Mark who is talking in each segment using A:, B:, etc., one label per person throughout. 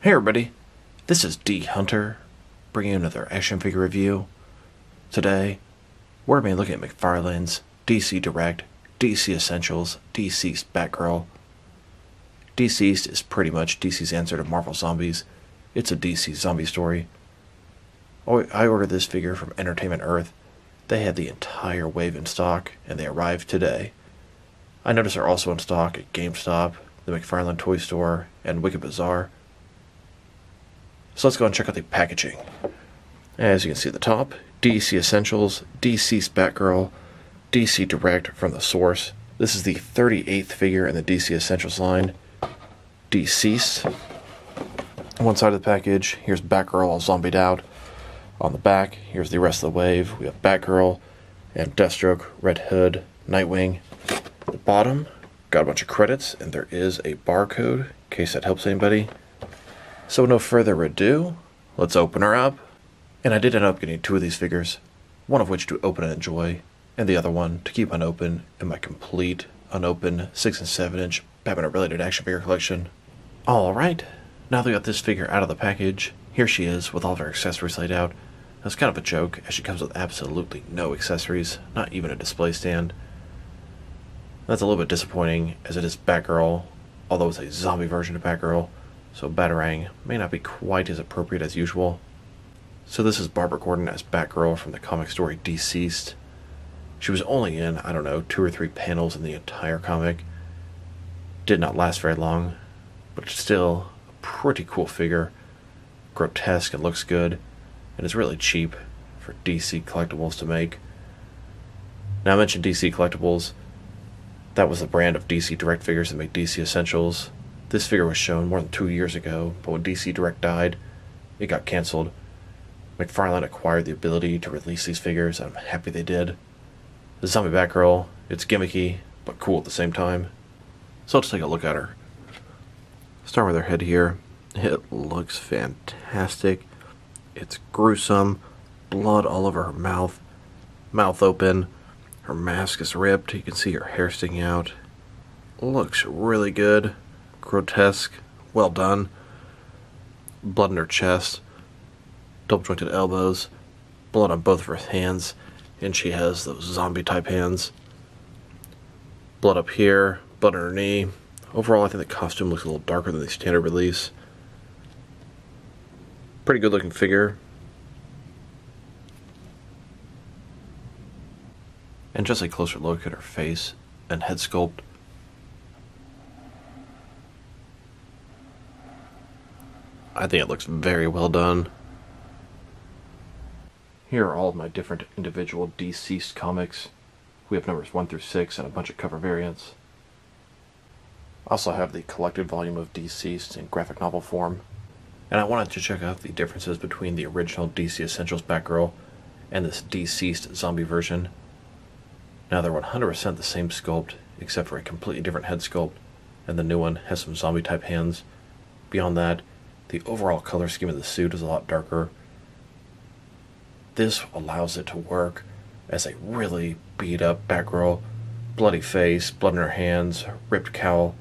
A: Hey everybody, this is D Hunter, bringing you another action figure review. Today, we're going to be looking at McFarlane's DC Direct, DC Essentials, DCeased Batgirl. DCeased is pretty much DC's answer to Marvel Zombies. It's a DC zombie story. I ordered this figure from Entertainment Earth. They had the entire wave in stock, and they arrived today. I noticed they're also in stock at GameStop, the McFarlane Toy Store, and Wicked Bazaar. So let's go and check out the packaging. As you can see at the top, DC Essentials, DCeased Batgirl, DC Direct from the source. This is the 38th figure in the DC Essentials line. DCeased. On one side of the package, here's Batgirl all zombied out. On the back, here's the rest of the wave. We have Batgirl and Deathstroke, Red Hood, Nightwing. At the bottom, got a bunch of credits, and there is a barcode, in case that helps anybody. So with no further ado, let's open her up. And I did end up getting two of these figures, one of which to open and enjoy, and the other one to keep unopened in my complete, unopened 6 and 7 inch Batman-related action figure collection. Alright, now that we got this figure out of the package, here she is with all of her accessories laid out. That's kind of a joke, as she comes with absolutely no accessories, not even a display stand. That's a little bit disappointing, as it is Batgirl, although it's a zombie version of Batgirl. So Batarang may not be quite as appropriate as usual. So this is Barbara Gordon as Batgirl from the comic story DCeased. She was only in, 2 or 3 panels in the entire comic. Did not last very long, but still a pretty cool figure. Grotesque and looks good, and is really cheap for DC Collectibles to make. Now I mentioned DC Collectibles. That was the brand of DC Direct figures that make DC Essentials. This figure was shown more than 2 years ago, but when DC Direct died, it got cancelled. McFarlane acquired the ability to release these figures, and I'm happy they did. The Zombie Batgirl, it's gimmicky, but cool at the same time. So let's take a look at her. Start with her head here. It looks fantastic. It's gruesome. Blood all over her mouth. Mouth open. Her mask is ripped. You can see her hair sticking out. Looks really good. Grotesque, well done. Blood in her chest, double jointed elbows, blood on both of her hands, and she has those zombie type hands. Blood up here, blood on her knee. Overall, I think the costume looks a little darker than the standard release. Pretty good looking figure. And just a closer look at her face and head sculpt. I think it looks very well done. Here are all of my different individual DCeased comics. We have numbers 1 through 6 and a bunch of cover variants. I also have the collected volume of DCeased in graphic novel form. And I wanted to check out the differences between the original DC Essentials Batgirl and this DCeased zombie version. Now they're 100% the same sculpt, except for a completely different head sculpt, and the new one has some zombie type hands. Beyond that, the overall color scheme of the suit is a lot darker. This allows it to work as a really beat up Batgirl. Bloody face, blood in her hands, ripped cowl.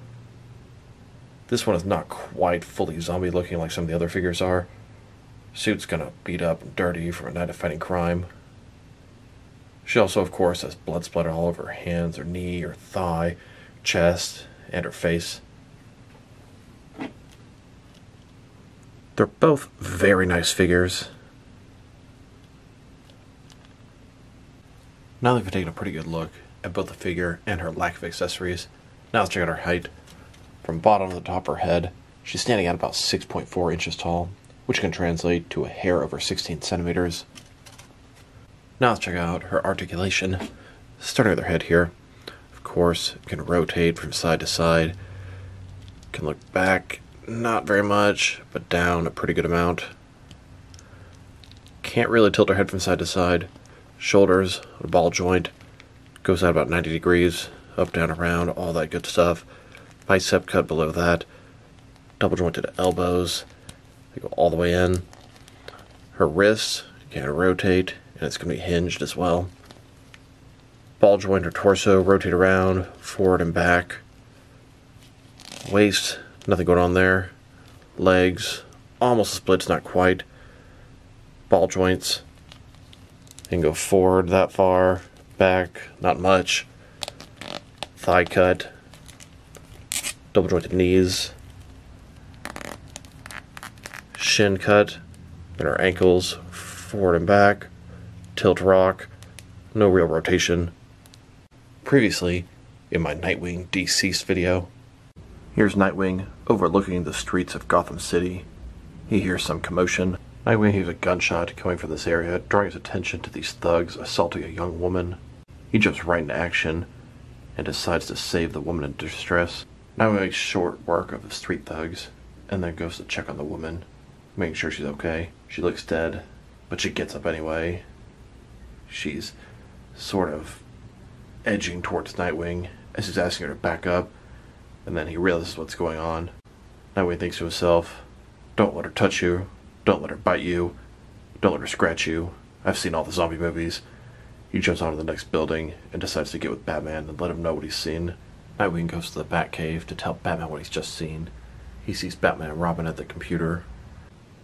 A: This one is not quite fully zombie looking like some of the other figures are. Suit's gonna beat up and dirty from a night of fighting crime. She also, of course, has blood splattered all over her hands, her knee, her thigh, chest, and her face. They're both very nice figures. Now that we've taken a pretty good look at both the figure and her lack of accessories, now let's check out her height. From bottom to the top of her head, she's standing at about 6.4 inches tall, which can translate to a hair over 16 centimeters. Now let's check out her articulation. Starting with her head here. Of course, it can rotate from side to side. Can look back. Not very much, but down a pretty good amount. Can't really tilt her head from side to side. Shoulders, a ball joint. Goes out about 90 degrees. Up, down, around, all that good stuff. Bicep cut below that. Double jointed elbows. They go all the way in. Her wrists can rotate, and it's going to be hinged as well. Ball joint her torso, rotate around, forward and back. Waist, nothing going on there. Legs, almost a splits, not quite. Ball joints. You can go forward that far, back, not much. Thigh cut. Double jointed knees. Shin cut. And our ankles, forward and back. Tilt rock. No real rotation. Previously, in my Nightwing DCeased video, here's Nightwing overlooking the streets of Gotham City. He hears some commotion. Nightwing hears a gunshot coming from this area, drawing his attention to these thugs assaulting a young woman. He jumps right into action and decides to save the woman in distress. Nightwing makes short work of the street thugs and then goes to check on the woman, making sure she's okay. She looks dead, but she gets up anyway. She's sort of edging towards Nightwing as he's asking her to back up, and then he realizes what's going on. Nightwing thinks to himself, "Don't let her touch you. Don't let her bite you. Don't let her scratch you. I've seen all the zombie movies." He jumps onto the next building and decides to get with Batman and let him know what he's seen. Nightwing goes to the Batcave to tell Batman what he's just seen. He sees Batman and Robin at the computer.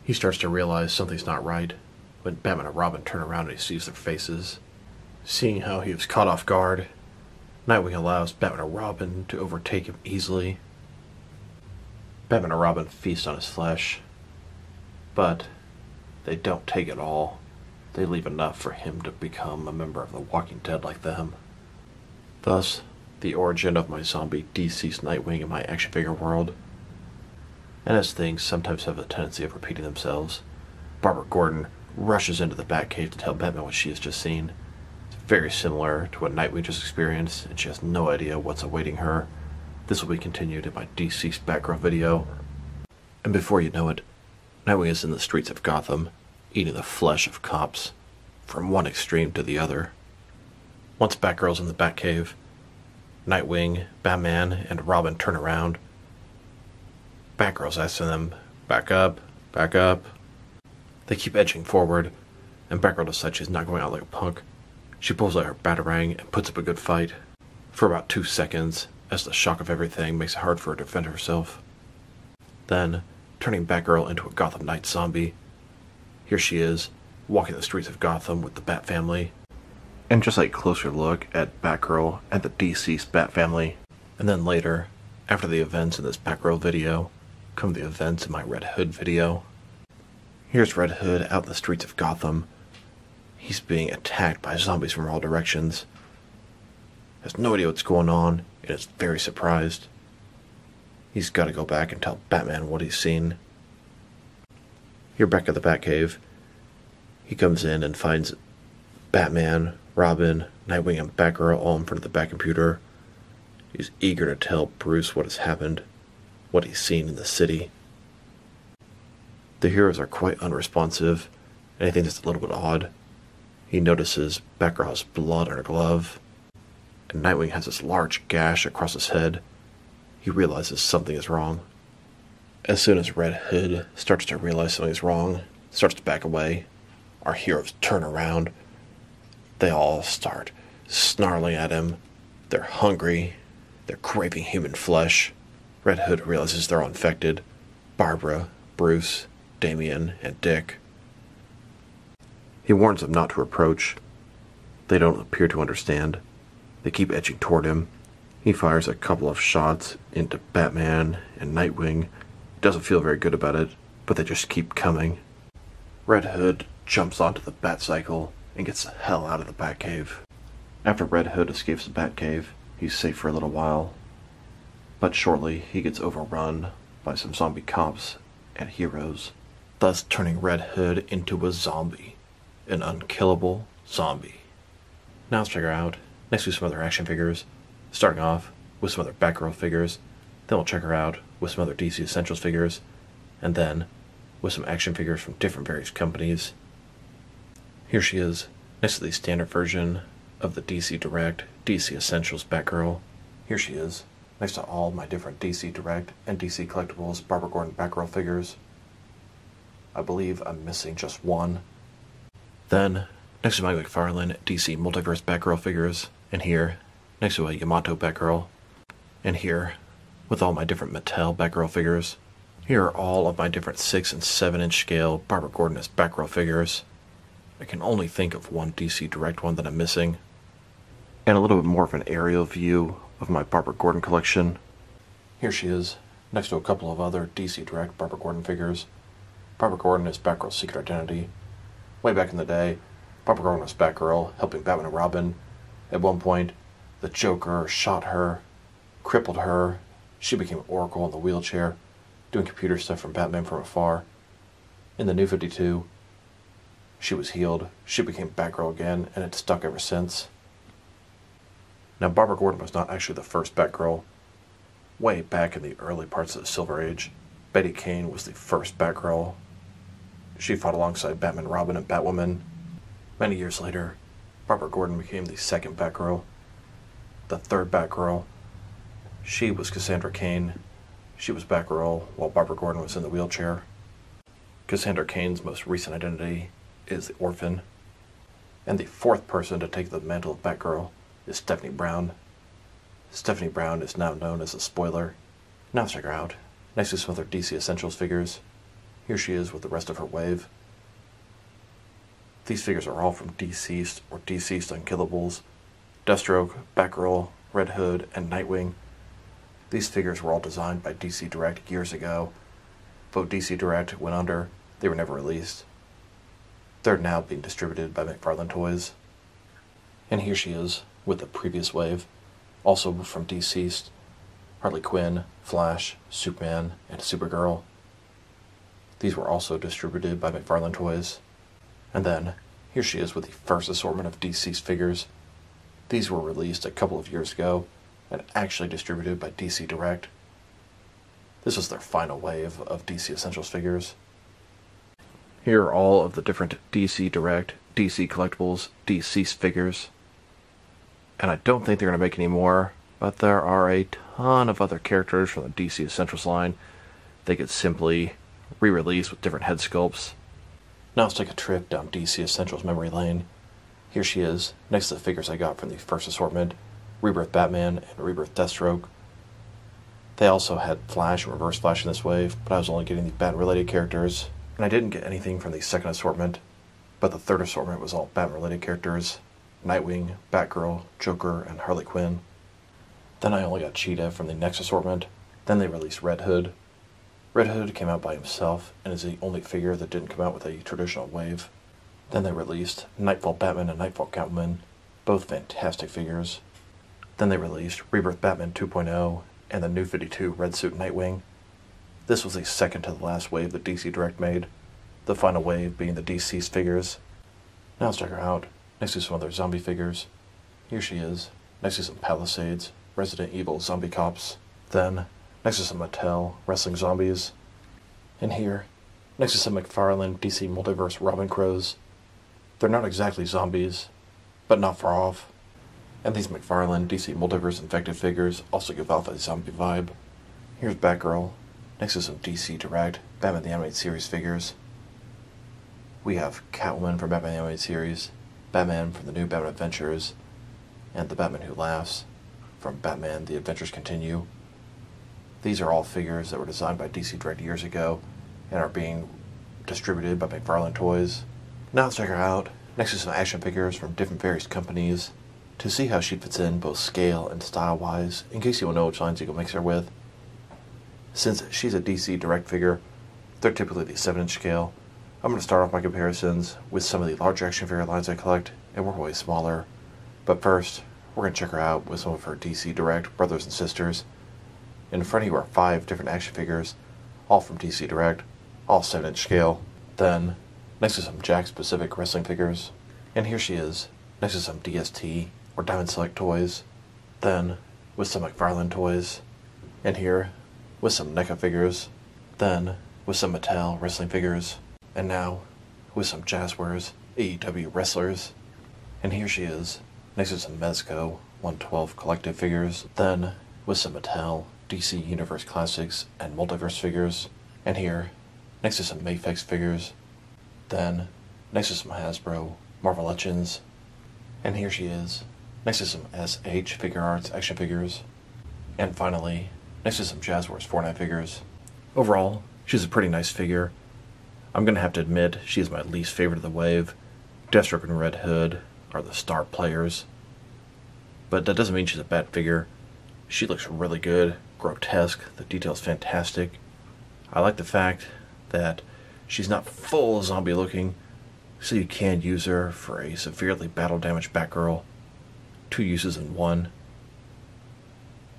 A: He starts to realize something's not right when Batman and Robin turn around and he sees their faces. Seeing how he was caught off guard, Nightwing allows Batman and Robin to overtake him easily. Batman and Robin feast on his flesh, but they don't take it all. They leave enough for him to become a member of the Walking Dead like them. Thus, the origin of my zombie DCeased Nightwing in my action figure world. And as things sometimes have a tendency of repeating themselves, Barbara Gordon rushes into the Batcave to tell Batman what she has just seen. It's very similar to what Nightwing just experienced, and she has no idea what's awaiting her. This will be continued in my DCeased Batgirl video. And before you know it, Nightwing is in the streets of Gotham, eating the flesh of cops, from one extreme to the other. Once Batgirl's in the Batcave, Nightwing, Batman, and Robin turn around. Batgirl's asking them, back up, back up. They keep edging forward, and Batgirl decides she's not going out like a punk. She pulls out her Batarang and puts up a good fight for about 2 seconds, as the shock of everything makes it hard for her to defend herself. Then, turning Batgirl into a Gotham Knight zombie, here she is, walking the streets of Gotham with the Bat family. And just a closer look at Batgirl and the DCeased Bat family. And then later, after the events in this Batgirl video, come the events in my Red Hood video. Here's Red Hood out in the streets of Gotham. He's being attacked by zombies from all directions. Has no idea what's going on, and is very surprised. He's got to go back and tell Batman what he's seen. Here back at the Batcave, he comes in and finds Batman, Robin, Nightwing, and Batgirl all in front of the Batcomputer. He's eager to tell Bruce what has happened, what he's seen in the city. The heroes are quite unresponsive, and he thinks it's a little bit odd. He notices Batgirl has blood on her glove, and Nightwing has this large gash across his head. He realizes something is wrong. As soon as Red Hood starts to realize something is wrong, starts to back away, our heroes turn around. They all start snarling at him. They're hungry. They're craving human flesh. Red Hood realizes they're all infected. Barbara, Bruce, Damian, and Dick. He warns them not to approach. They don't appear to understand. They keep edging toward him. He fires a couple of shots into Batman and Nightwing. Doesn't feel very good about it, but they just keep coming. Red Hood jumps onto the Batcycle and gets the hell out of the Batcave. After Red Hood escapes the Batcave, he's safe for a little while. But shortly, he gets overrun by some zombie cops and heroes, thus turning Red Hood into a zombie. An unkillable zombie. Now let's check her out next to some other action figures, starting off with some other Batgirl figures, then we'll check her out with some other DC Essentials figures, and then with some action figures from different various companies. Here she is, next to the standard version of the DC Direct, DC Essentials Batgirl. Here she is, next to all my different DC Direct and DC Collectibles Barbara Gordon Batgirl figures. I believe I'm missing just one. Then, next to my McFarlane DC Multiverse Batgirl figures, and here, next to a Yamato Batgirl, and here, with all my different Mattel Batgirl figures. Here are all of my different 6 and 7 inch scale Barbara Gordon as Batgirl figures. I can only think of one DC Direct one that I'm missing. And a little bit more of an aerial view of my Barbara Gordon collection. Here she is, next to a couple of other DC Direct Barbara Gordon figures. Barbara Gordon is Batgirl's secret identity. Way back in the day, Barbara Gordon was Batgirl, helping Batman and Robin. At one point, the Joker shot her, crippled her. She became Oracle in the wheelchair, doing computer stuff from Batman from afar. In the New 52, she was healed, she became Batgirl again, and it's stuck ever since. Now, Barbara Gordon was not actually the first Batgirl. Way back in the early parts of the Silver Age, Betty Kane was the first Batgirl. She fought alongside Batman, Robin, and Batwoman. Many years later, Barbara Gordon became the second Batgirl. The third Batgirl, she was Cassandra Cain. She was Batgirl while Barbara Gordon was in the wheelchair. Cassandra Cain's most recent identity is the Orphan. And the fourth person to take the mantle of Batgirl is Stephanie Brown. Stephanie Brown is now known as a Spoiler. Now let's check her out. Next to some other DC Essentials figures. Here she is with the rest of her wave. These figures are all from DCeased or DCeased Unkillables. Deathstroke, Batgirl, Red Hood, and Nightwing. These figures were all designed by DC Direct years ago, but DC Direct went under. They were never released. They're now being distributed by McFarlane's Toys. And here she is with the previous wave, also from DCeased, Harley Quinn, Flash, Superman, and Supergirl. These were also distributed by McFarlane's Toys. And then, here she is with the first assortment of DCeased figures. These were released a couple of years ago, and actually distributed by DC Direct. This was their final wave of DC Essentials figures. Here are all of the different DC Direct, DC Collectibles, DCeased figures. And I don't think they're going to make any more, but there are a ton of other characters from the DC Essentials line they could simply re-release with different head sculpts. Now let's take a trip down DC Essentials memory lane. Here she is, next to the figures I got from the first assortment, Rebirth Batman and Rebirth Deathstroke. They also had Flash and Reverse Flash in this wave, but I was only getting the Bat-related characters, and I didn't get anything from the second assortment, but the third assortment was all Bat-related characters, Nightwing, Batgirl, Joker, and Harley Quinn. Then I only got Cheetah from the next assortment. Then they released Red Hood. Red Hood came out by himself, and is the only figure that didn't come out with a traditional wave. Then they released Nightfall Batman and Nightfall Catwoman, both fantastic figures. Then they released Rebirth Batman 2.0 and the New 52 Red Suit Nightwing. This was the second to the last wave that DC Direct made, the final wave being the DCeased figures. Now let's check her out, next to some other zombie figures. Here she is, next to some Palisades, Resident Evil zombie cops. Then, next to some Mattel wrestling zombies. And here, next to some McFarlane DC Multiverse Robin Crows. They're not exactly zombies, but not far off. And these McFarlane DC Multiverse infected figures also give off a zombie vibe. Here's Batgirl, next to some DC Direct Batman the Animated Series figures. We have Catwoman from Batman the Animated Series, Batman from the new Batman Adventures, and the Batman Who Laughs from Batman The Adventures Continue. These are all figures that were designed by DC Direct years ago and are being distributed by McFarlane's Toys. Now let's check her out, next to some action figures from different various companies, to see how she fits in both scale and style-wise, in case you want to know which lines you can mix her with. Since she's a DC Direct figure, they're typically the 7-inch scale. I'm going to start off my comparisons with some of the larger action figure lines I collect, and work way smaller. But first, we're going to check her out with some of her DC Direct brothers and sisters. In front of you are 5 different action figures, all from DC Direct, all 7-inch scale. Then, next to some Jakks Pacific wrestling figures. And here she is, next to some DST or Diamond Select toys. Then, with some McFarlane toys. And here, with some NECA figures. Then, with some Mattel wrestling figures. And now, with some Jazzwares AEW wrestlers. And here she is, next to some Mezco 112 collective figures. Then, with some Mattel DC Universe Classics and Multiverse figures. And here, next to some Mafex figures. Then, next to some Hasbro Marvel Legends. And here she is, next to some SH Figure Arts action figures. And finally, next to some Jazzwares Fortnite figures. Overall, She's a pretty nice figure. I'm going to have to admit she is my least favorite of the wave. Deathstroke and Red Hood are the star players. But that doesn't mean she's a bad figure. She looks really good, grotesque, the detail's fantastic. I like the fact that she's not full zombie looking, so you can use her for a severely battle damaged Batgirl. 2 uses in 1.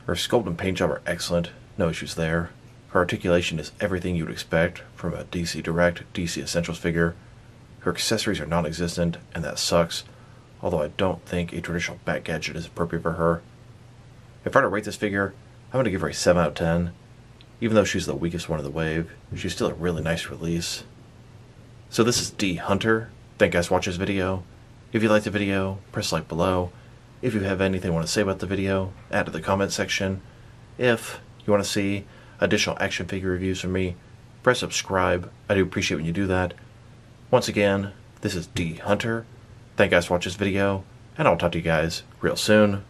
A: Her sculpt and paint job are excellent, no issues there. Her articulation is everything you would expect from a DC Direct, DC Essentials figure. Her accessories are non-existent, and that sucks, although I don't think a traditional Bat gadget is appropriate for her. If I were to rate this figure, I'm going to give her a 7 out of 10. Even though she's the weakest one of the wave, she's still a really nice release. So this is D Hunter. Thank you guys for watching this video. If you liked the video, press like below. If you have anything you want to say about the video, add to the comment section. If you want to see additional action figure reviews from me, press subscribe. I do appreciate when you do that. Once again, this is D Hunter. Thank you guys for watching this video, and I'll talk to you guys real soon.